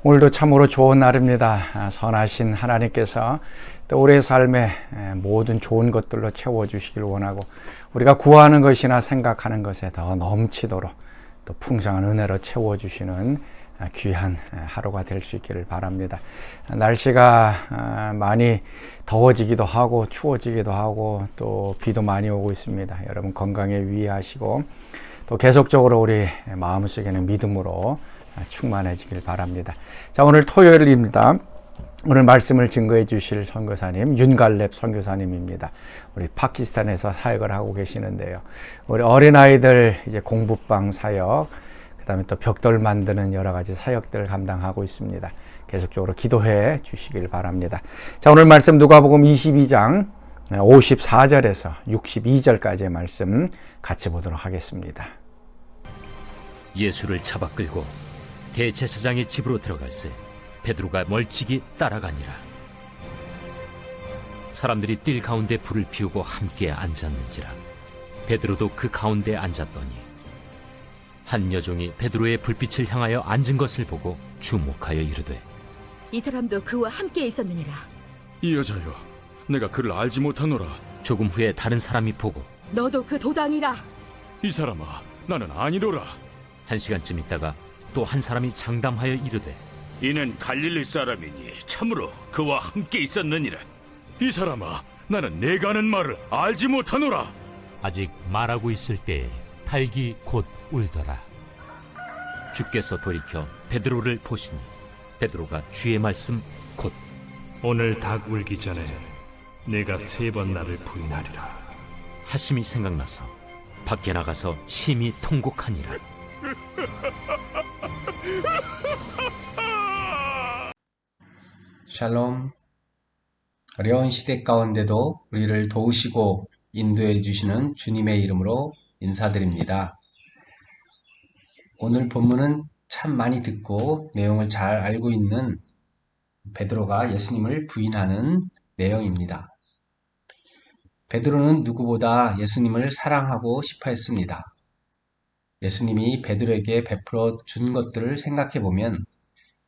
오늘도 참으로 좋은 날입니다. 선하신 하나님께서 또 우리의 삶에 모든 좋은 것들로 채워주시길 원하고, 우리가 구하는 것이나 생각하는 것에 더 넘치도록 또 풍성한 은혜로 채워주시는 귀한 하루가 될 수 있기를 바랍니다. 날씨가 많이 더워지기도 하고 추워지기도 하고 또 비도 많이 오고 있습니다. 여러분 건강에 유의하시고 또 계속적으로 우리 마음속에는 믿음으로 충만해지길 바랍니다. 자, 오늘 토요일입니다. 오늘 말씀을 증거해 주실 선교사님 윤갈렙 선교사님입니다. 우리 파키스탄에서 사역을 하고 계시는데요. 우리 어린아이들 이제 공부방 사역, 그 다음에 또 벽돌 만드는 여러 가지 사역들을 감당하고 있습니다. 계속적으로 기도해 주시길 바랍니다. 자, 오늘 말씀 누가복음 22장 54절에서 62절까지의 말씀 같이 보도록 하겠습니다. 예수를 잡아 끌고 대제사장의 집으로 들어갈새 베드로가 멀찍이 따라가니라. 사람들이 뜰 가운데 불을 피우고 함께 앉았는지라. 베드로도 그 가운데 앉았더니 한 여종이 베드로의 불빛을 향하여 앉은 것을 보고 주목하여 이르되, 이 사람도 그와 함께 있었느니라. 이 여자여, 내가 그를 알지 못하노라. 조금 후에 다른 사람이 보고, 너도 그 도당이라. 이 사람아, 나는 아니로라. 한 시간쯤 있다가 또 한 사람이 장담하여 이르되, 이는 갈릴리 사람이니 참으로 그와 함께 있었느니라. 이 사람아, 나는 내가 하는 말을 알지 못하노라. 아직 말하고 있을 때에 닭이 곧 울더라. 주께서 돌이켜 베드로를 보시니 베드로가 주의 말씀 곧 오늘 닭 울기 전에 내가 3번 나를 부인하리라 하심이 생각나서 밖에 나가서 심히 통곡하니라. 샬롬. 어려운 시대 가운데도 우리를 도우시고 인도해 주시는 주님의 이름으로 인사드립니다. 오늘 본문은 참 많이 듣고 내용을 잘 알고 있는 베드로가 예수님을 부인하는 내용입니다. 베드로는 누구보다 예수님을 사랑하고 싶어 했습니다. 예수님이 베드로에게 베풀어 준 것들을 생각해 보면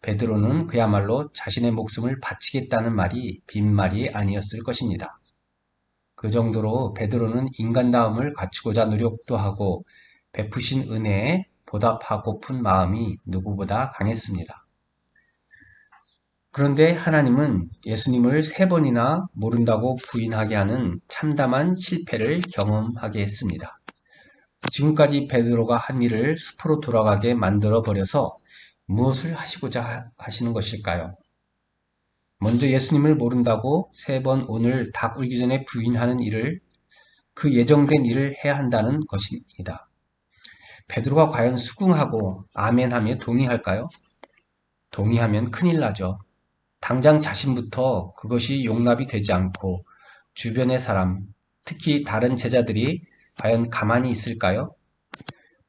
베드로는 그야말로 자신의 목숨을 바치겠다는 말이 빈말이 아니었을 것입니다. 그 정도로 베드로는 인간다움을 갖추고자 노력도 하고 베푸신 은혜에 보답하고픈 마음이 누구보다 강했습니다. 그런데 하나님은 예수님을 3번이나 모른다고 부인하게 하는 참담한 실패를 경험하게 했습니다. 지금까지 베드로가 한 일을 숲으로 돌아가게 만들어 버려서 무엇을 하시고자 하시는 것일까요? 먼저 예수님을 모른다고 3번 오늘 닭 울기 전에 부인하는 일을, 그 예정된 일을 해야 한다는 것입니다. 베드로가 과연 수긍하고 아멘하며 동의할까요? 동의하면 큰일 나죠. 당장 자신부터 그것이 용납이 되지 않고 주변의 사람, 특히 다른 제자들이 과연 가만히 있을까요?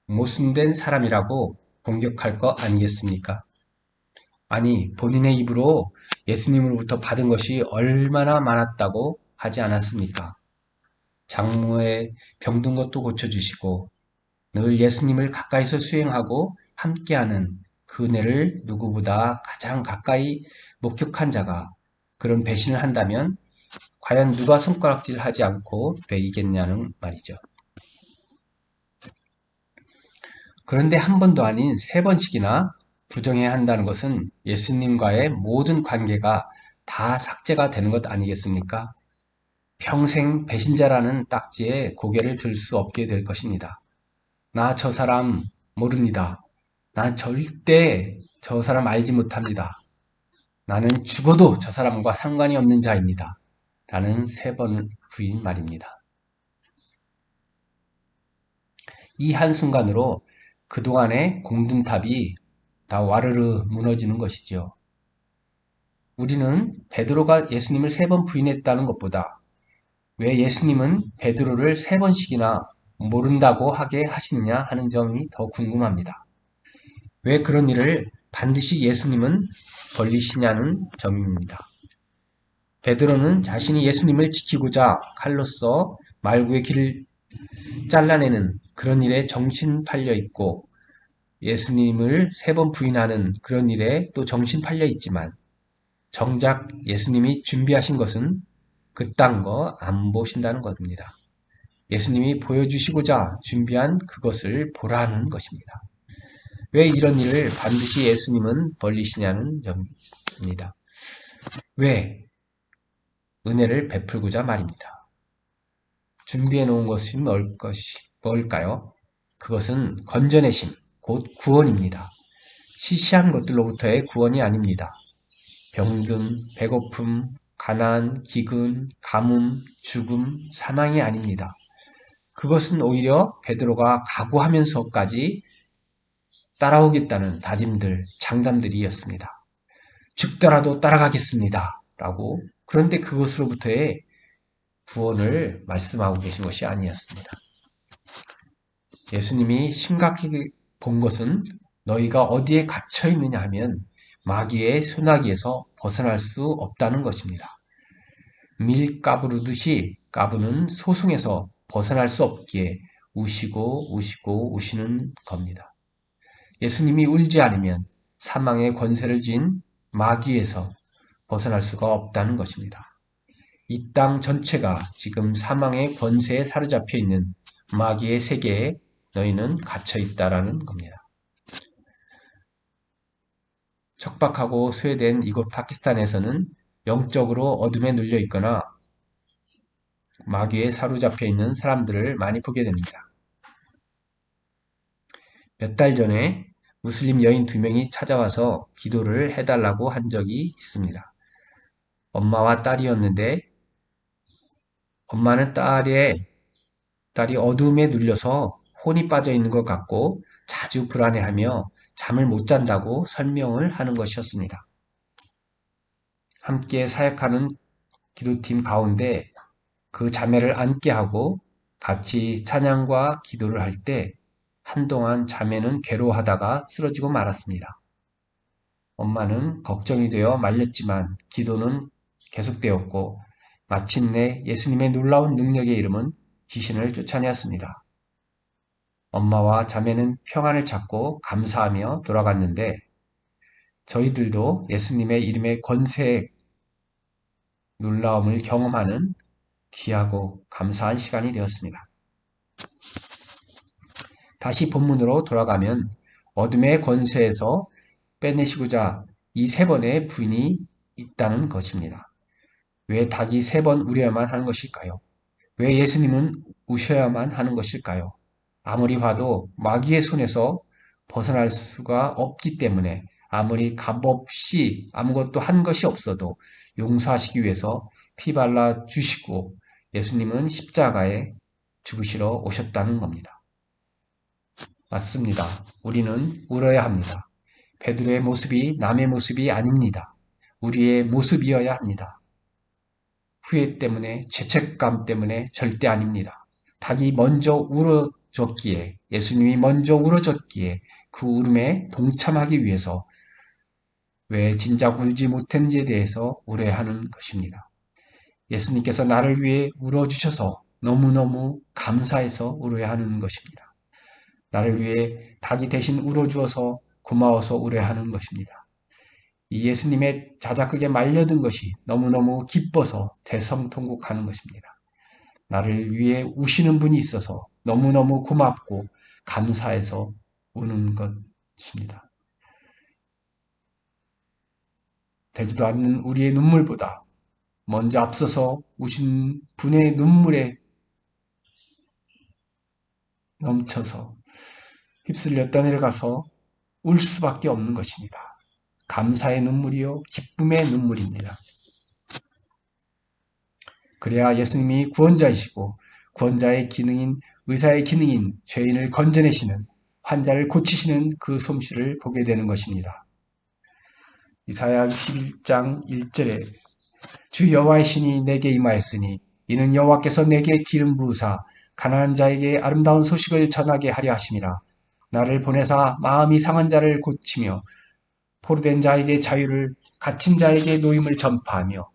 모순된 사람이라고 공격할 거 아니겠습니까? 아니, 본인의 입으로 예수님으로부터 받은 것이 얼마나 많았다고 하지 않았습니까? 장모의 병든 것도 고쳐주시고 늘 예수님을 가까이서 수행하고 함께하는 그 은혜를 누구보다 가장 가까이 목격한 자가 그런 배신을 한다면 과연 누가 손가락질하지 않고 되겠냐는 말이죠. 그런데 한 번도 아닌 3번씩이나 부정해야 한다는 것은 예수님과의 모든 관계가 다 삭제가 되는 것 아니겠습니까? 평생 배신자라는 딱지에 고개를 들 수 없게 될 것입니다. 나 저 사람 모릅니다. 난 절대 저 사람 알지 못합니다. 나는 죽어도 저 사람과 상관이 없는 자입니다. 라는 3번 부인 말입니다. 이 한순간으로 그동안의 공든탑이 다 와르르 무너지는 것이죠. 우리는 베드로가 예수님을 3번 부인했다는 것보다 왜 예수님은 베드로를 3번씩이나 모른다고 하게 하시느냐 하는 점이 더 궁금합니다. 왜 그런 일을 반드시 예수님은 벌리시냐는 점입니다. 베드로는 자신이 예수님을 지키고자 칼로써 말구의 길을 잘라내는 그런 일에 정신 팔려 있고 예수님을 3번 부인하는 그런 일에 또 정신 팔려 있지만 정작 예수님이 준비하신 것은 그딴 거 안 보신다는 겁니다. 예수님이 보여주시고자 준비한 그것을 보라는 것입니다. 왜 이런 일을 반드시 예수님은 벌리시냐는 점입니다. 왜? 은혜를 베풀고자 말입니다. 준비해 놓은 것이 뭘까요? 그것은 건져내심, 곧 구원입니다. 시시한 것들로부터의 구원이 아닙니다. 병든, 배고픔, 가난, 기근, 가뭄, 죽음, 사망이 아닙니다. 그것은 오히려 베드로가 각오하면서까지 따라오겠다는 다짐들, 장담들이었습니다. 죽더라도 따라가겠습니다. 라고. 그런데 그것으로부터의 구원을 말씀하고 계신 것이 아니었습니다. 예수님이 심각하게 본 것은 너희가 어디에 갇혀 있느냐 하면 마귀의 소나기에서 벗어날 수 없다는 것입니다. 밀 까부르듯이 까부는 소송에서 벗어날 수 없기에 우시고 우시는 겁니다. 예수님이 울지 않으면 사망의 권세를 쥔 마귀에서 벗어날 수가 없다는 것입니다. 이 땅 전체가 지금 사망의 권세에 사로잡혀 있는 마귀의 세계에 너희는 갇혀 있다라는 겁니다. 척박하고 소외된 이곳 파키스탄에서는 영적으로 어둠에 눌려 있거나 마귀에 사로잡혀 있는 사람들을 많이 보게 됩니다. 몇 달 전에 무슬림 여인 2명이 찾아와서 기도를 해달라고 한 적이 있습니다. 엄마와 딸이었는데 엄마는 딸이 어둠에 눌려서 혼이 빠져 있는 것 같고 자주 불안해하며 잠을 못 잔다고 설명을 하는 것이었습니다. 함께 사역하는 기도팀 가운데 그 자매를 앉게 하고 같이 찬양과 기도를 할 때 한동안 자매는 괴로워하다가 쓰러지고 말았습니다. 엄마는 걱정이 되어 말렸지만 기도는 계속되었고 마침내 예수님의 놀라운 능력의 이름은 귀신을 쫓아내었습니다. 엄마와 자매는 평안을 찾고 감사하며 돌아갔는데 저희들도 예수님의 이름의 권세의 놀라움을 경험하는 귀하고 감사한 시간이 되었습니다. 다시 본문으로 돌아가면 어둠의 권세에서 빼내시고자 이 3번의 부인이 있다는 것입니다. 왜 닭이 3번 울어야만 하는 것일까요? 왜 예수님은 우셔야만 하는 것일까요? 아무리 봐도 마귀의 손에서 벗어날 수가 없기 때문에 아무리 값없이 아무것도 한 것이 없어도 용서하시기 위해서 피 발라 주시고 예수님은 십자가에 죽으시러 오셨다는 겁니다. 맞습니다. 우리는 울어야 합니다. 베드로의 모습이 남의 모습이 아닙니다. 우리의 모습이어야 합니다. 후회 때문에, 죄책감 때문에 절대 아닙니다. 닭이 먼저 울어줬기에, 예수님이 먼저 울어줬기에 그 울음에 동참하기 위해서 왜 진작 울지 못했는지에 대해서 울어야 하는 것입니다. 예수님께서 나를 위해 울어주셔서 너무너무 감사해서 울어야 하는 것입니다. 나를 위해 닭이 대신 울어주어서 고마워서 울어야 하는 것입니다. 이 예수님의 자작극에 말려든 것이 너무너무 기뻐서 대성통곡하는 것입니다. 나를 위해 우시는 분이 있어서 너무너무 고맙고 감사해서 우는 것입니다. 되지도 않는 우리의 눈물보다 먼저 앞서서 우신 분의 눈물에 넘쳐서 휩쓸려 떠내려가서 울 수밖에 없는 것입니다. 감사의 눈물이요, 기쁨의 눈물입니다. 그래야 예수님이 구원자이시고 구원자의 기능인 의사의 기능인 죄인을 건져내시는 환자를 고치시는 그 솜씨를 보게 되는 것입니다. 이사야 61장 1절에 주 여호와의 신이 내게 임하였으니 이는 여호와께서 내게 기름 부으사 가난한 자에게 아름다운 소식을 전하게 하려 하심이라. 나를 보내사 마음이 상한 자를 고치며 포로된 자에게 자유를 갇힌 자에게 노임을 전파하며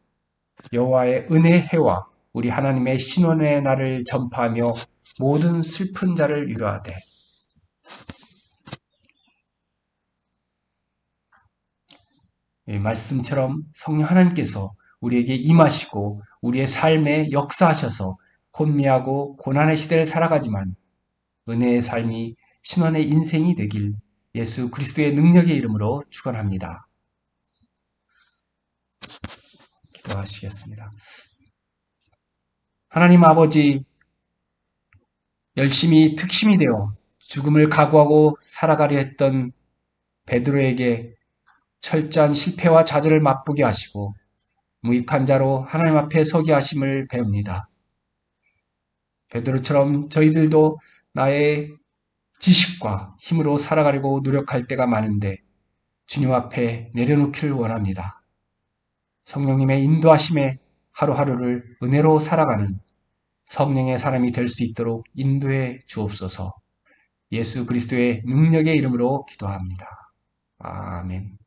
여호와의 은혜의 해와 우리 하나님의 신원의 날을 전파하며 모든 슬픈 자를 위로하되 말씀처럼 성령 하나님께서 우리에게 임하시고 우리의 삶에 역사하셔서 혼미하고 고난의 시대를 살아가지만 은혜의 삶이 신원의 인생이 되길 예수 그리스도의 능력의 이름으로 축원합니다. 기도하시겠습니다. 하나님 아버지, 열심히 특심이 되어 죽음을 각오하고 살아가려 했던 베드로에게 철저한 실패와 좌절을 맛보게 하시고 무익한 자로 하나님 앞에 서게 하심을 배웁니다. 베드로처럼 저희들도 나의 지식과 힘으로 살아가려고 노력할 때가 많은데 주님 앞에 내려놓기를 원합니다. 성령님의 인도하심에 하루하루를 은혜로 살아가는 성령의 사람이 될 수 있도록 인도해 주옵소서. 예수 그리스도의 능력의 이름으로 기도합니다. 아멘.